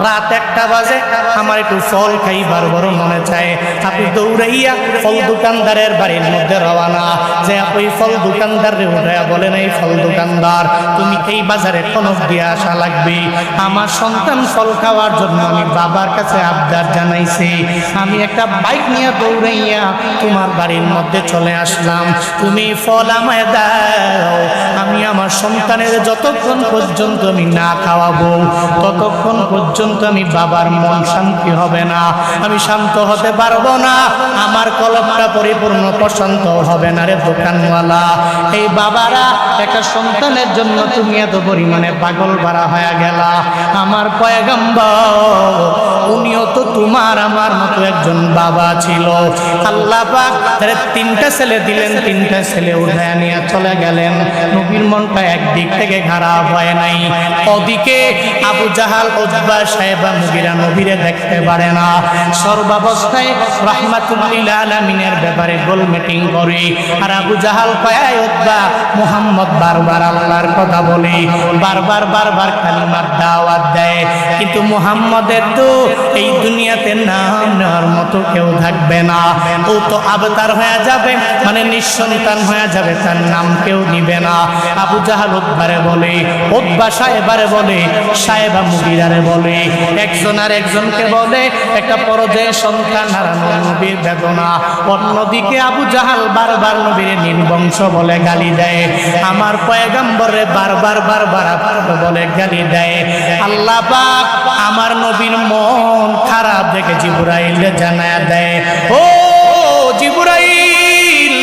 রাত 1টা বাজে, আমার একটু ফল খাইবার বড় মনে চায়, আপনি দৌড়াইয়া ফল দোকানদারের বাড়ির মধ্যে রওনা, যে ওই ফল দোকানদারে উঠাইয়া বলেন, এই ফল দোকানদার, তুমি এই বাজারে কনক দিয়ে আসা লাগবে, আমার সন্তান ফল খাওয়ার জন্য আমি বাবার কাছে আবদার জানাইছি, আমি একটা বাইক নিয়ে দৌড়াইয়া তোমার বাড়ির মধ্যে চলে আসলাম, তুমি ফল আমায় দাও, আমি আমার সন্তানের যতক্ষণ পর্যন্ত আমি না খাওয়াবো ততক্ষণ পর্যন্ত আমি বাবার মন শান্তি হবে না, আমি শান্ত হতে পারবো না, আমার কলবটা পরিপূর্ণ প্রশান্ত হবে না রে দোকানওয়ালা। এই বাবারা একটা সন্তানের জন্য তুমি এত পরিমাণে পাগল বাড়া হয়ে গেলা, আমার পয়গম্বর উনিও তো তোমার আমার মতো একজন বাবা ছিল। আল্লাহ পাক তারে 3টা ছেলে দিলেন, 3টা ছেলে উঠায় নিয়ে চলে গেলেন। নবীর মনটা একদিক থেকে খারাপ হয় নাই, ওদিকে আবু জাহাল, উতবা, সাইবা, মুগিরা নবীরে দেখতে পারে না। সর্বাবস্থায় রাহমাতুল্লিল আলামিনের ব্যাপারে গোল মিটিং করে। আর আবু জাহাল কয়, উতবা, মুহাম্মদ বারবার আল্লাহর কথা বলে, বারবার কালিমার দাওয়াত দেয়, কিন্তু মুহাম্মদের তো এই দুনিয়াতে নাম নেওয়ার মতো কেউ থাকবে না, ও তো আবতার হয়ে যাবে, মানে নিঃসন্তান হয়ে যাবে, তার নাম কেউ নিবে না। আবু জাহাল উতবারে বলে, উতবা সাহেবারে বলে, সাহেবা মুগিরারে বলে, একজন আর একজনকে বলে, একটা পরজয় সন্তান হারানো নবীর বেদনা। অন্যদিকে আবু জাহাল বারবার নবীর নির্বংশ বলে গালি দেয়, আমার পয়গম্বরে বারবার বলে গালি দেয়। আল্লাহ পাক আমার নবীর মন খারাপ দেখে জিবরাইল জানায়া দেয়, ও জিবরাইল,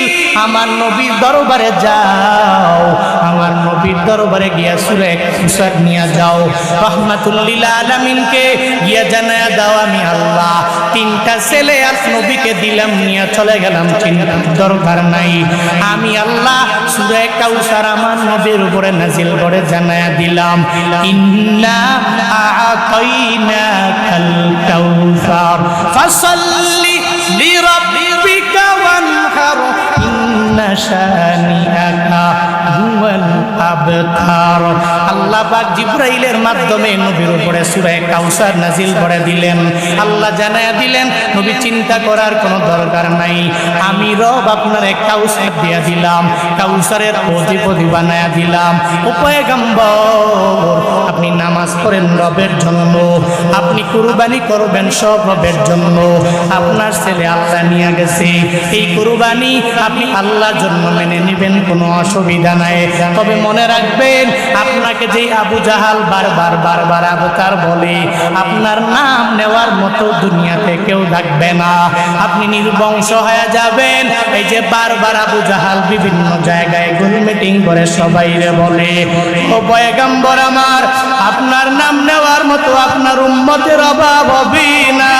আমার নবীর দরবারে যাও, আমার নবীর দরবারে গিয়া সূরা কাউসার নিয়ে যাও, রাহমাতুল্লিল আলামিনকে গিয়া জানায়া দাও, আমি আল্লাহ 3টা ছেলে আর নবীকে দিলাম, নিয়ে চলে গেলাম, চিন্তার দরকার নাই, আমি আল্লাহ সূরা কাউসার আমার নবীর উপরে নাজিল করে জানায়া দিলাম, ইন্না আ'তাইনাকাল কাউসার ফাসাল্লি লিরাব্বিকা ওয়ানহার ইন্না শানিআকা হুয়াল আবতার। আল্লাহ পাক জিবরাইলের মাধ্যমে নবীর উপরে সূরা কাউসার নাজিল করে দিলেন। আল্লাহ জানায়া দিলেন, নবী চিন্তা করার কোনো দরকার নাই, আমি রব আপনার কাউসার দিয়া দিলাম, কাউসারের অধিপতি বানায়া দিলাম। ও পয়গম্বর, আপনি নামাজ পড়েন রবের জন্য, আপনি কুরবানি করবেন সব রবের জন্য। আপনার ছেলে আল্লাহ নিয়ে গেছে, এই কুরবানি আপনি আল্লাহর জন্য মেনে নেবেন, কোনো অসুবিধা নাই। তবে মনে রাখবেন, আপনাকে যে আবু জাহাল বারবার বারবার আবতার বলে, আপনার নাম নেওয়ার মতো দুনিয়াতে কেউ থাকবে না, আপনি নির্বংশ হয়ে যাবেন। এই যে বারবার আবু জাহাল বিভিন্ন জায়গায় গোল মিটিং করে সবাইরে বলে, ও পয়গম্বর আমার, আপনার নাম নেওয়ার মতো আপনার উম্মতের অভাব হবে না,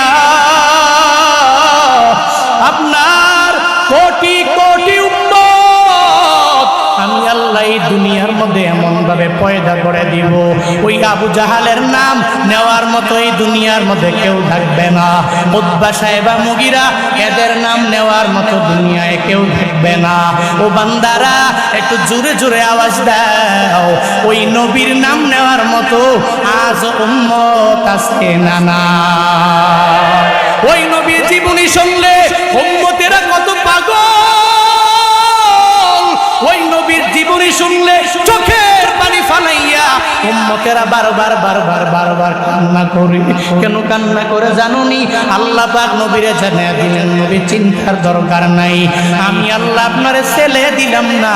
আপনার কোটি কোটি উম্মত আমি আল্লাহ এই দুনিয়ার মধ্যে এমন ভাবে পয়দা করে দিব, ওই আবু জাহালের নাম নেওয়ার মতো এই দুনিয়ার মধ্যে কেউ থাকবে না। উতবা সাহেবা মুগিরা, এদের নাম নেওয়ার মতো দুনিয়ায় কেউ থাকবে না। ও বান্দারা, একটু জোরে জোরে আওয়াজ দাও, ওই নবীর নাম নেওয়ার মতো আজ উম্মত আছে না? না, ওই নবীর জীবনী শুনলে উম্মতেরা কত পাগল, ওই নবীর জীবনী শুনলে চোখের পানি ফালাইয়া উম্মতেরা বারবার বারবার বারবার কান্না করে। কেন কান্না করে জানুনি? আল্লাহ পাক নবীরে জানিয়ে দিলেন, নবী চিন্তার দরকার নাই, আমি আল্লাহ আপনারে ছেলে দিলাম না,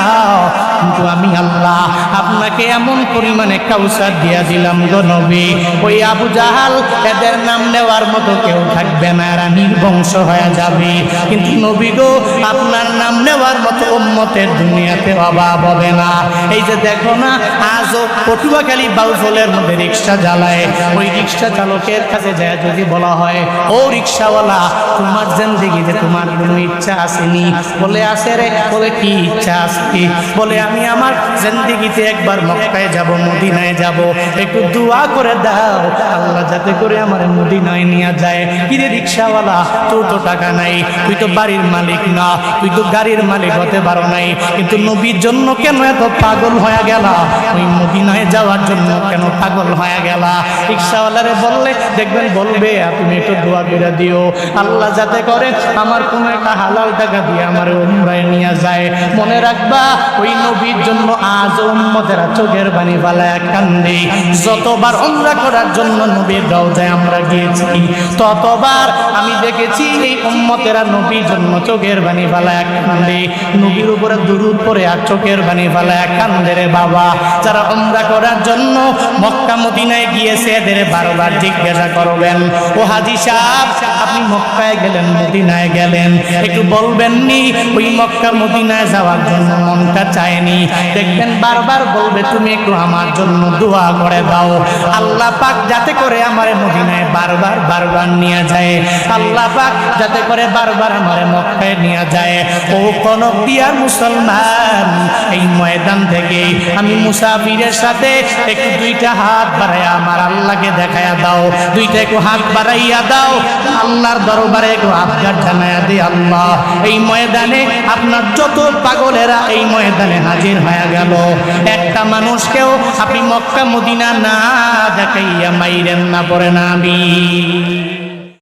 কিন্তু আমি আল্লাহ আপনাকে এমন পরিমাণে কাউসার দিয়া দিলাম গো নবী, ওই আবু জাহাল এদের নাম নেওয়ার মতো কেউ থাকবে না, এরা নির্বংশ হয়ে যাবে। কিন্তু নবী গো, আপনার নাম নেওয়ার মতো উম্মতের দুনিয়াতে অভাব হবে না। এই যে দেখো না, আজও পটুয়াখালী বাউফলের মধ্যে রিক্সা জ্বালায়, ওই রিক্সা চালকের কাছে যায় যদি বলা হয়, ও রিক্সাওয়ালা, তোমার জিন্দেগিতে তোমার কোনো ইচ্ছা আসেনি? বলে আছে রে। বলে কি ইচ্ছা আছে? বলে আমি আমার জিন্দেগিতে একবার মক্কায় যাব, মদিনায় যাব, একটু দোয়া করে দাও আল্লাহ যাতে করে আমার মদিনায় নিয়ে যায়। কি রে রিক্সাওয়ালা, তোর তো টাকা নাই, তুই তো বাড়ির মালিক না, তুই তো গাড়ির মালিক হতে পারো নাই, কিন্তু নবীর জন্য কেন এত পাগল হয়ে গেলা? ওই মদিনায় যাওয়ার জন্য কেন পাগল হয়ে গেলা? রিক্সাওয়ালারে বললে দেখবেন বলবে, তুমি একটু দোয়া করে দিও আল্লাহ যাতে করে আমার কোনো একটা হালাল টাকা দিয়ে আমার উমরায় নিয়ে যায়। মনে রাখবা, ওই নবীর জন্য আজ উম্মতেরা চোখের পানি ফালায় কান্দে। যতবার উমরা করার জন্য নবীর রওজায় আমরা গিয়েছি, ততবার আমি দেখেছি এই উম্মতেরা নবীর জন্য চোখের পানি ফালায় কান্দে, নবীর উপরে দুরূদ পড়ে আর চোখের পানি ফালায় কান্দে রে বাবা। যারা উমরা করার জন্য মক্কা মদিনায় গিয়েছে, এদের বারবার জিজ্ঞাসা করবেন, ও হাজী সাহেব, আপনি মক্কায় গেলেন, মদিনায় গেলেন, একটু বলবেন নি ওই মক্কা মদিনায় যাওয়ার জন্য মনটা চায়নি? দেখবেন বারবার বলবে, তুমি একটু আমার জন্য দোয়া করে দাও আল্লাহ পাক যাতে করে আমার মদিনায় বারবার বারবার নিয়ে যায়, আল্লাহ পাক যাতে করে বারবার আমার মক্কায় নিয়ে যায়। ও কোন দিয়ার মুসলমান, এই ময়দান থেকে আমি মুসাফিরের সাথে একটু দুইটা হাত বাড়াইয়া আমার আল্লাহকে দেখাইয়া দাও, দুইটা একটু হাত বাড়াইয়া দাও, আল্লাহর দরবারে একটু আবদার জানাইয়া দি, আল্লাহ এই ময়দানে আপনার যত পাগলেরা এই ময়দানে হাজির হয়ে গেল, একটা মানুষকেও আপনি মক্কা মদিনা না দেখাইয়া মাইরেন না, পড়ে না আমি।